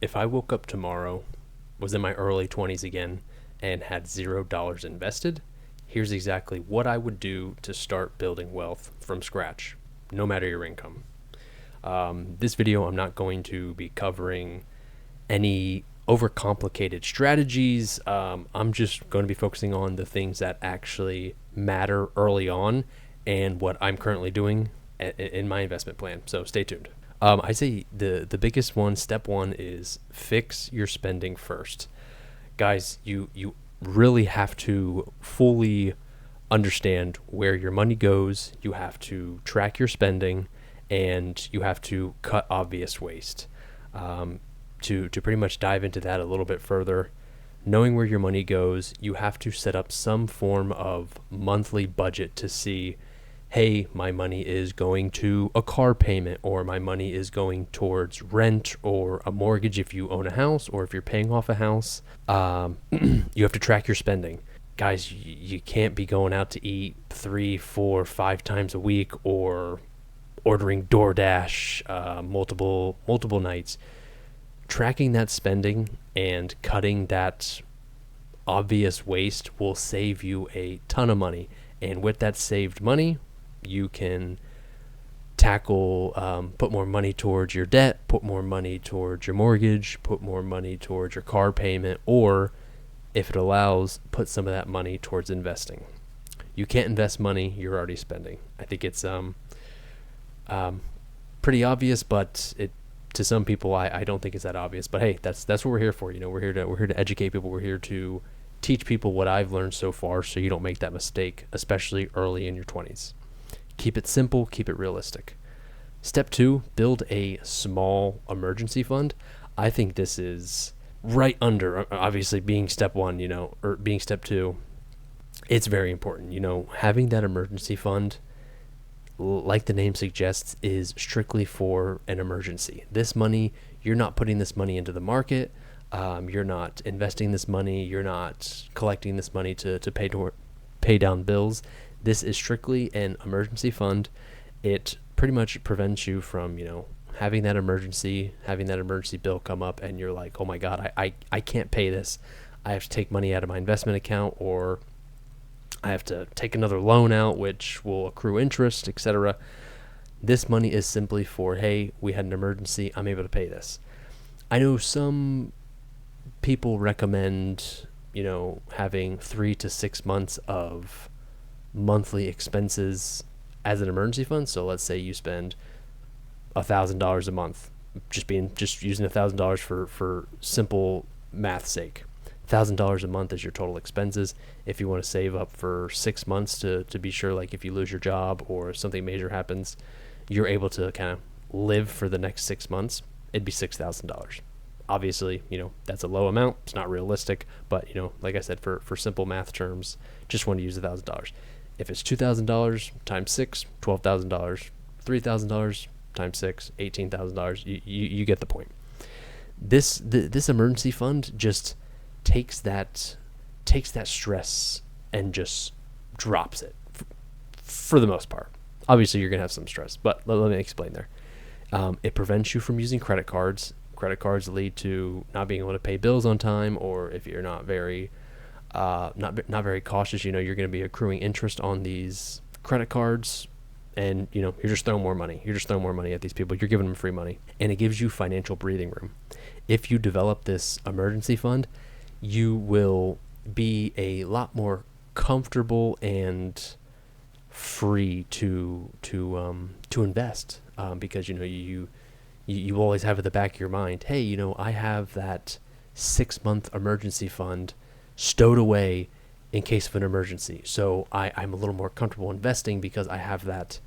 If I woke up tomorrow, was in my early 20s again, and had $0 invested, here's exactly what I would do to start building wealth from scratch, no matter your income. This video, I'm not going to be covering any overcomplicated strategies. I'm just going to be focusing on the things that actually matter early on and what I'm currently doing in my investment plan. So stay tuned. I say the biggest one, step one, is fix your spending first. Guys, you really have to fully understand where your money goes. You have to track your spending, and you have to cut obvious waste. To pretty much dive into that a little bit further, knowing where your money goes, you have to set up some form of monthly budget to see, hey, my money is going to a car payment, or my money is going towards rent or a mortgage if you own a house, or if you're paying off a house. You have to track your spending. Guys, you can't be going out to eat 3, 4, 5 times a week, or ordering DoorDash multiple nights. Tracking that spending and cutting that obvious waste will save you a ton of money. And with that saved money, you can put more money towards your debt, put more money towards your mortgage, put more money towards your car payment, or if it allows, put some of that money towards investing. You can't invest money you're already spending. I think it's pretty obvious, but to some people, I don't think it's that obvious. But hey, that's what we're here for. We're here to educate people. We're here to teach people what I've learned so far, so you don't make that mistake, especially early in your 20s. Keep it simple, keep it realistic. Step 2, build a small emergency fund. I think this is right under, obviously, being step 1, or being step 2. It's very important. Having that emergency fund, like the name suggests, is strictly for an emergency. This money, you're not putting this money into the market. You're not investing this money. You're not collecting this money to pay down bills. This is strictly an emergency fund. It pretty much prevents you from, having that emergency bill come up, and you're like, oh my God, I can't pay this. I have to take money out of my investment account, or I have to take another loan out, which will accrue interest, etc. This money is simply for, hey, we had an emergency, I'm able to pay this. I know some people recommend, having 3 to 6 months of monthly expenses as an emergency fund. So let's say you spend $1,000 a month, just using $1,000 for simple math sake. $1,000 a month is your total expenses. If you want to save up for 6 months to be sure, like if you lose your job or something major happens, you're able to kind of live for the next 6 months, it'd be $6,000. Obviously, that's a low amount. It's not realistic, but like I said, for simple math terms, just want to use $1,000. If it's $2,000 times 6, $12,000. $3,000 times 6, $18,000. You get the point. This emergency fund just takes that stress and just drops it for the most part. Obviously, you're gonna have some stress, but let me explain there. It prevents you from using credit cards. Credit cards lead to not being able to pay bills on time, or if you're not very cautious, you're going to be accruing interest on these credit cards, and you're just throwing more money. You're just throwing more money at these people. You're giving them free money, and it gives you financial breathing room. If you develop this emergency fund, you will be a lot more comfortable and free to invest, because you always have at the back of your mind, hey, I have that 6-month emergency fund stowed away in case of an emergency. So I'm a little more comfortable investing because I have that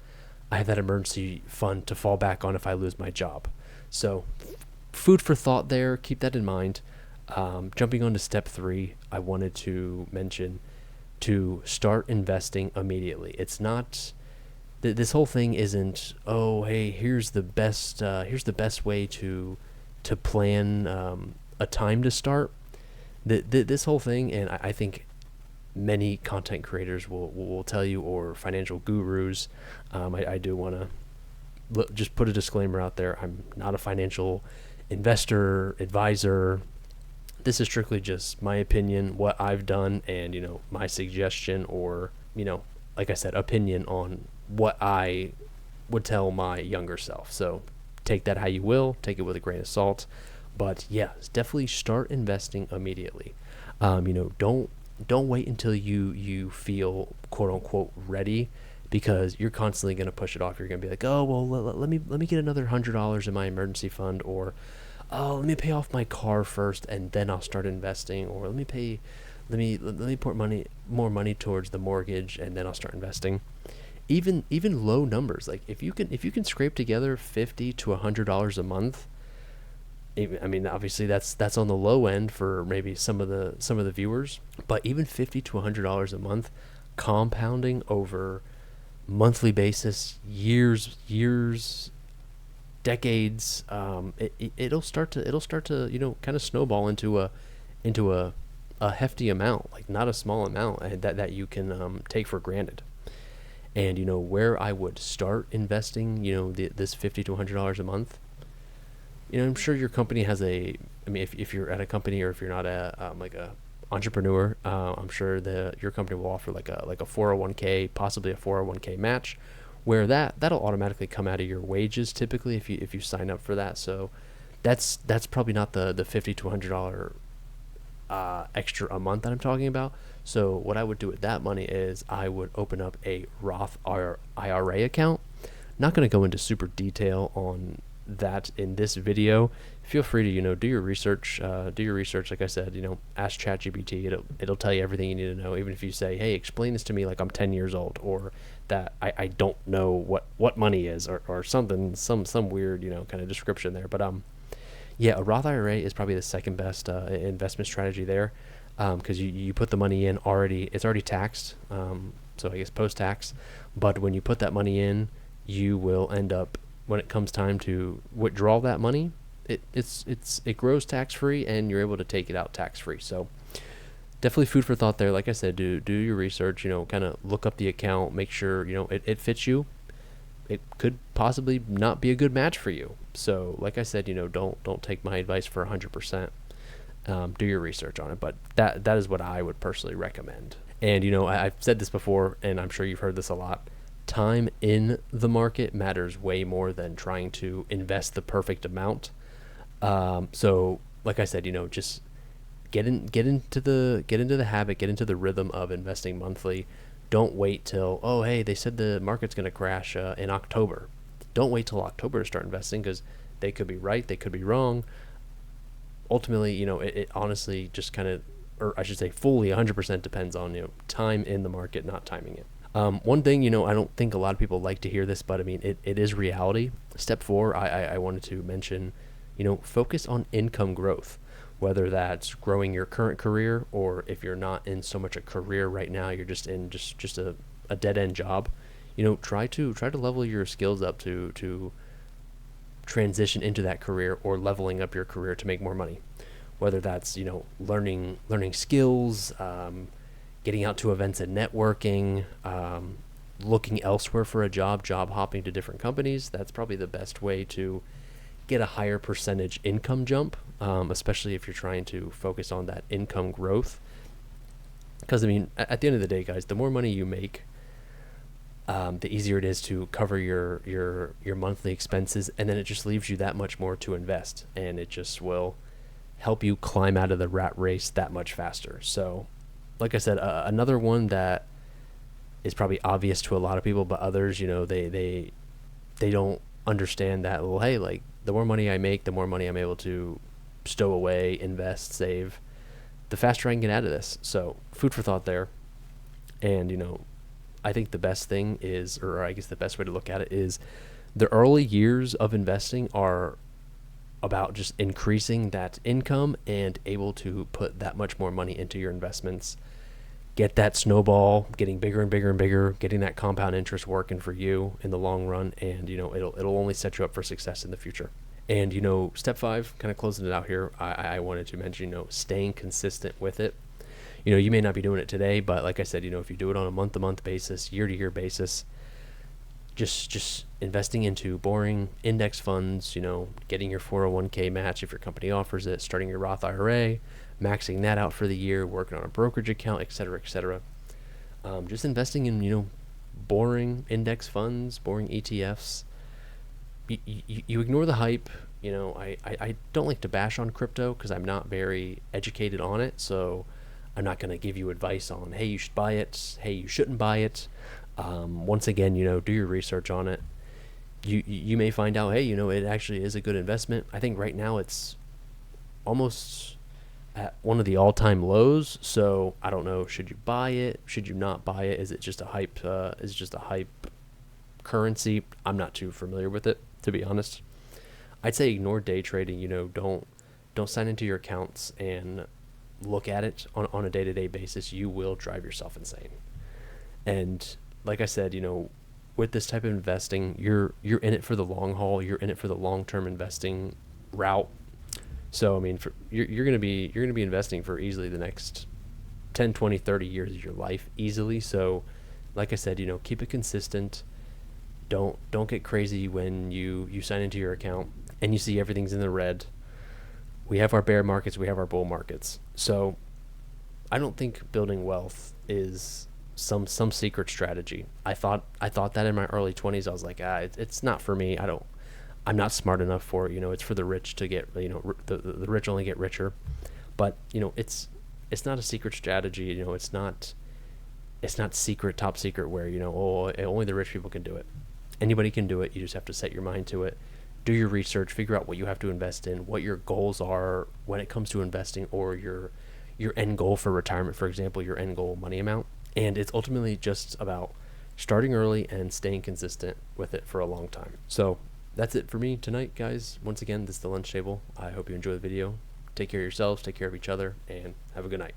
emergency fund to fall back on if I lose my job. So food for thought there. Keep that in mind. Jumping on to step 3, I wanted to mention to start investing immediately. It's not, this whole thing isn't, oh, hey, here's the best way to plan a time to start. This whole thing, and I think many content creators will tell you, or financial gurus. I do want to just put a disclaimer out there. I'm not a financial investor, advisor. This is strictly just my opinion, what I've done, and, my suggestion, or, like I said, opinion on what I would tell my younger self. So take that how you will, take it with a grain of salt. But yeah, definitely start investing immediately. Don't wait until you feel quote unquote ready, because you're constantly going to push it off. You're going to be like, oh well, let me get another $100 in my emergency fund, or oh, let me pay off my car first and then I'll start investing, or let me put more money towards the mortgage and then I'll start investing. Even low numbers, like if you can scrape together $50 to $100 a month. I mean, obviously that's on the low end for maybe some of the viewers, but even $50 to $100 a month, compounding over monthly basis, years, decades, it'll start to kind of snowball into a hefty amount, like not a small amount, and that you can take for granted. And where I would start investing, this $50 to $100 a month. I'm sure your company has I mean, if you're at a company, or if you're not like a entrepreneur, I'm sure your company will offer like a 401k, possibly a 401k match, where that'll automatically come out of your wages typically if you sign up for that. So that's probably not the $50 to $100 extra a month that I'm talking about. So what I would do with that money is I would open up a Roth IRA account. Not going to go into super detail on that in this video. Feel free to do your research. Like I said, ask ChatGPT. It'll tell you everything you need to know. Even if you say, hey, explain this to me like I'm 10 years old, or that I don't know what money is, or something, some weird kind of description there. But yeah, a Roth IRA is probably the second best investment strategy there, because you put the money in already. It's already taxed, so I guess post-tax. But when you put that money in, you will end up, when it comes time to withdraw that money, it grows tax-free, and you're able to take it out tax-free. So definitely food for thought there. Like I said, do your research, kind of look up the account, make sure it fits you. It could possibly not be a good match for you. So like I said, don't take my advice for 100%. Do your research on it, but that is what I would personally recommend. And I've said this before, and I'm sure you've heard this a lot. Time in the market matters way more than trying to invest the perfect amount. So like I said, just get into the habit, get into the rhythm of investing monthly. Don't wait till, oh, hey, they said the market's going to crash in October. Don't wait till October to start investing, because they could be right, they could be wrong. Ultimately, it honestly just kind of, or I should say fully 100% depends on, time in the market, not timing it. One thing, I don't think a lot of people like to hear this, but I mean, it is reality. Step 4, I wanted to mention, focus on income growth, whether that's growing your current career, or if you're not in so much a career right now, you're just in just a dead end job. Try to level your skills up to transition into that career, or leveling up your career to make more money, whether that's, learning skills, getting out to events and networking, looking elsewhere for a job hopping to different companies. That's probably the best way to get a higher percentage income jump, especially if you're trying to focus on that income growth. Because, I mean, at the end of the day, guys, the more money you make, the easier it is to cover your monthly expenses, and then it just leaves you that much more to invest, and it just will help you climb out of the rat race that much faster. So like I said, another one that is probably obvious to a lot of people, but others, they don't understand that. Well, hey, like the more money I make, the more money I'm able to stow away, invest, save, the faster I can get out of this. So food for thought there. And, I think the best thing is, or I guess the best way to look at it is, the early years of investing are about just increasing that income and able to put that much more money into your investments. Get that snowball getting bigger and bigger and bigger, getting that compound interest working for you in the long run, and it'll only set you up for success in the future. And step 5, kind of closing it out here, I wanted to mention, staying consistent with it. You may not be doing it today, but like I said, if you do it on a month-to-month basis, year-to-year basis, just investing into boring index funds, getting your 401k match if your company offers it, starting your Roth IRA, maxing that out for the year, working on a brokerage account, etc., etc. Just investing in, boring index funds, boring ETFs. You ignore the hype. I don't like to bash on crypto because I'm not very educated on it. So I'm not going to give you advice on, hey, you should buy it. Hey, you shouldn't buy it. Once again, do your research on it. You may find out, hey, it actually is a good investment. I think right now it's almost at one of the all-time lows. So I don't know, should you buy it? Should you not buy it? Is it just a hype? Is it just a hype currency? I'm not too familiar with it, to be honest. I'd say ignore day trading. Don't sign into your accounts and look at it on a day-to-day basis. You will drive yourself insane. And like I said, with this type of investing, you're in it for the long haul. You're in it for the long-term investing route. So I mean, you're going to be investing for easily the next 10, 20, 30 years of your life easily. So like I said, keep it consistent. Don't get crazy when you sign into your account and you see everything's in the red. We have our bear markets, we have our bull markets. So I don't think building wealth is some secret strategy. I thought that in my early 20s. I was like, it's not for me. I'm not smart enough for it. It's for the rich to get, the rich only get richer. But it's not a secret strategy. It's not secret, top secret, where only the rich people can do it. Anybody can do it. You just have to set your mind to it. Do your research, figure out what you have to invest in, what your goals are when it comes to investing, or your end goal for retirement, for example, your end goal money amount. And it's ultimately just about starting early and staying consistent with it for a long time. So that's it for me tonight, guys. Once again, this is The Lunch Table. I hope you enjoy the video. Take care of yourselves, take care of each other, and have a good night.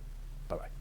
Bye-bye.